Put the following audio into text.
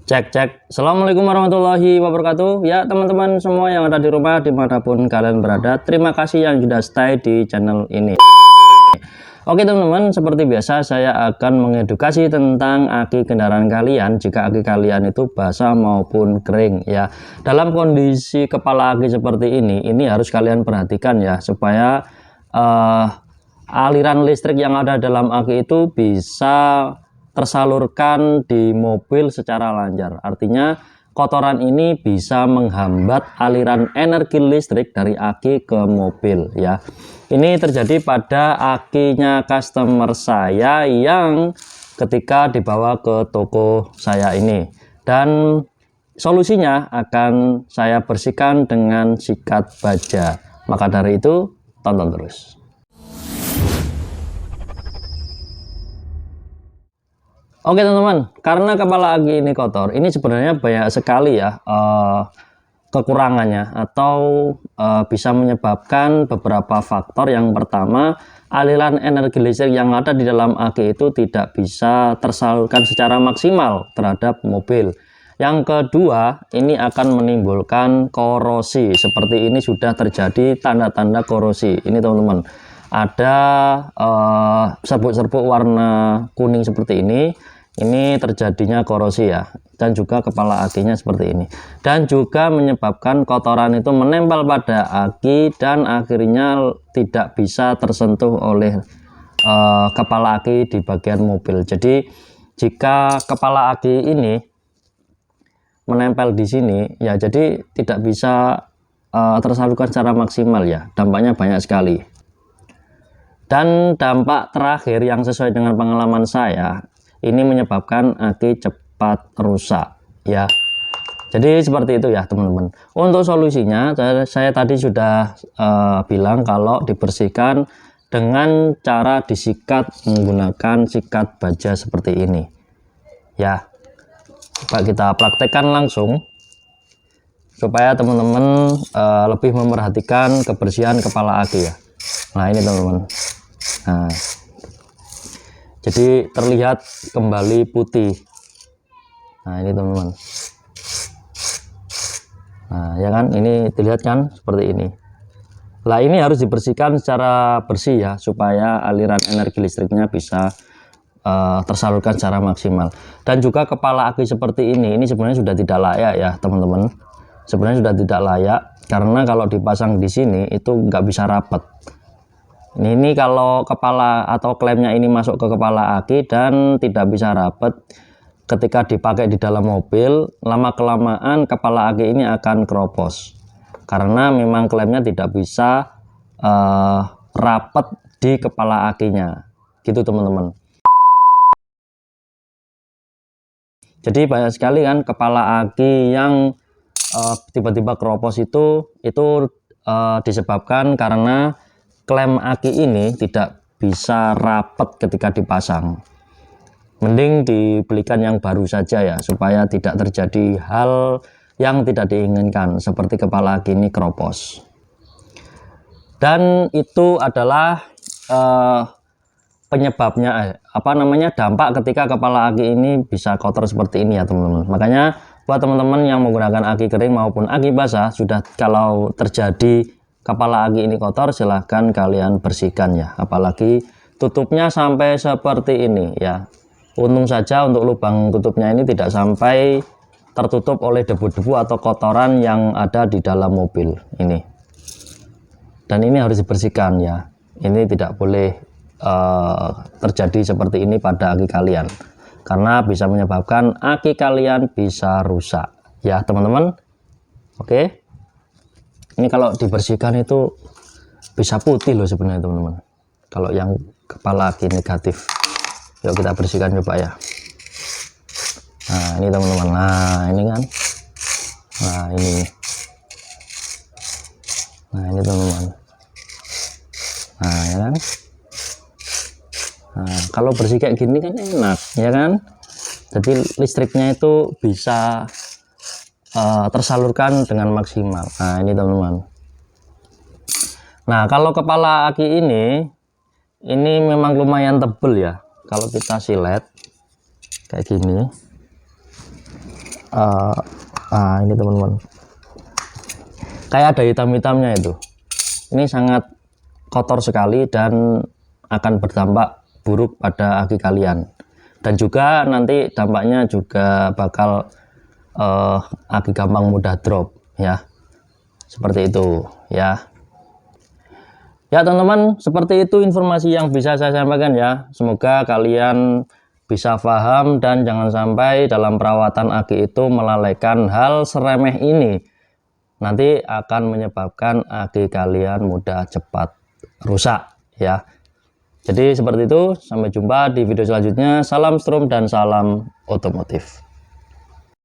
Cek cek. Assalamualaikum warahmatullahi wabarakatuh. Ya teman-teman semua yang ada di rumah dimanapun kalian berada, terima kasih yang sudah stay di channel ini. Oke teman-teman, seperti biasa saya akan mengedukasi tentang aki kendaraan kalian jika aki kalian itu basah maupun kering ya. Dalam kondisi kepala aki seperti ini harus kalian perhatikan ya, supaya aliran listrik yang ada dalam aki itu bisa tersalurkan di mobil secara lancar. Artinya kotoran ini bisa menghambat aliran energi listrik dari aki ke mobil ya. Ini terjadi pada akinya customer saya yang ketika dibawa ke toko saya ini, dan solusinya akan saya bersihkan dengan sikat baja. Maka dari itu tonton terus. Oke teman-teman, karena kepala aki ini kotor, ini sebenarnya banyak sekali ya kekurangannya, atau bisa menyebabkan beberapa faktor. Yang pertama, aliran energi listrik yang ada di dalam aki itu tidak bisa tersalurkan secara maksimal terhadap mobil. Yang kedua, ini akan menimbulkan korosi. Seperti ini sudah terjadi tanda-tanda korosi. Ini teman-teman, ada serbuk-serbuk warna kuning seperti ini terjadinya korosi ya, dan juga kepala akinya seperti ini, dan juga menyebabkan kotoran itu menempel pada aki dan akhirnya tidak bisa tersentuh oleh kepala aki di bagian mobil. Jadi jika kepala aki ini menempel di sini ya, jadi tidak bisa tersalurkan secara maksimal ya, dampaknya banyak sekali. Dan dampak terakhir yang sesuai dengan pengalaman saya, ini menyebabkan aki cepat rusak ya. Jadi seperti itu ya teman-teman. Untuk solusinya saya tadi sudah bilang kalau dibersihkan dengan cara disikat menggunakan sikat baja seperti ini ya. Coba kita praktekkan langsung supaya teman-teman lebih memperhatikan kebersihan kepala aki ya. Nah ini teman-teman, nah jadi terlihat kembali putih. Nah ini teman-teman, nah ya kan, ini terlihat kan seperti ini. Nah ini harus dibersihkan secara bersih ya, supaya aliran energi listriknya bisa tersalurkan secara maksimal. Dan juga kepala aki seperti ini sebenarnya sudah tidak layak ya teman-teman. Sebenarnya sudah tidak layak, karena kalau dipasang di sini itu nggak bisa rapat. Ini kalau kepala atau klemnya ini masuk ke kepala aki dan tidak bisa rapat, ketika dipakai di dalam mobil, lama-kelamaan kepala aki ini akan keropos, karena memang klemnya tidak bisa rapat di kepala akinya gitu teman-teman. Jadi banyak sekali kan kepala aki yang tiba-tiba keropos itu disebabkan karena klem aki ini tidak bisa rapat ketika dipasang. Mending dibelikan yang baru saja ya, supaya tidak terjadi hal yang tidak diinginkan seperti kepala aki ini keropos. Dan itu adalah penyebabnya dampak ketika kepala aki ini bisa kotor seperti ini ya teman-teman. Makanya buat teman-teman yang menggunakan aki kering maupun aki basah, kalau terjadi kepala aki ini kotor, silahkan kalian bersihkan ya, apalagi tutupnya sampai seperti ini ya. Untung saja untuk lubang tutupnya ini tidak sampai tertutup oleh debu-debu atau kotoran yang ada di dalam mobil ini. Dan ini harus dibersihkan ya, ini tidak boleh terjadi seperti ini pada aki kalian, karena bisa menyebabkan aki kalian bisa rusak ya teman-teman. Oke, ini kalau dibersihkan itu bisa putih loh sebenarnya teman-teman, kalau yang kepala aki negatif. Yuk kita bersihkan coba ya. Nah ini teman-teman, nah ini kan, nah ini teman-teman, nah ya kan. Nah kalau bersih kayak gini kan enak ya kan, jadi listriknya itu bisa tersalurkan dengan maksimal. Nah ini teman-teman. Nah kalau kepala aki ini memang lumayan tebel ya, kalau kita silet kayak gini. Nah ini teman-teman, kayak ada hitam-hitamnya itu. Ini sangat kotor sekali dan akan berdampak buruk pada aki kalian, dan juga nanti dampaknya juga bakal aki gampang mudah drop ya, seperti itu ya. Ya teman-teman, seperti itu informasi yang bisa saya sampaikan ya. Semoga kalian bisa paham dan jangan sampai dalam perawatan aki itu melalaikan hal seremeh ini. Nanti akan menyebabkan aki kalian mudah cepat rusak ya. Jadi seperti itu, sampai jumpa di video selanjutnya. Salam strum dan salam otomotif.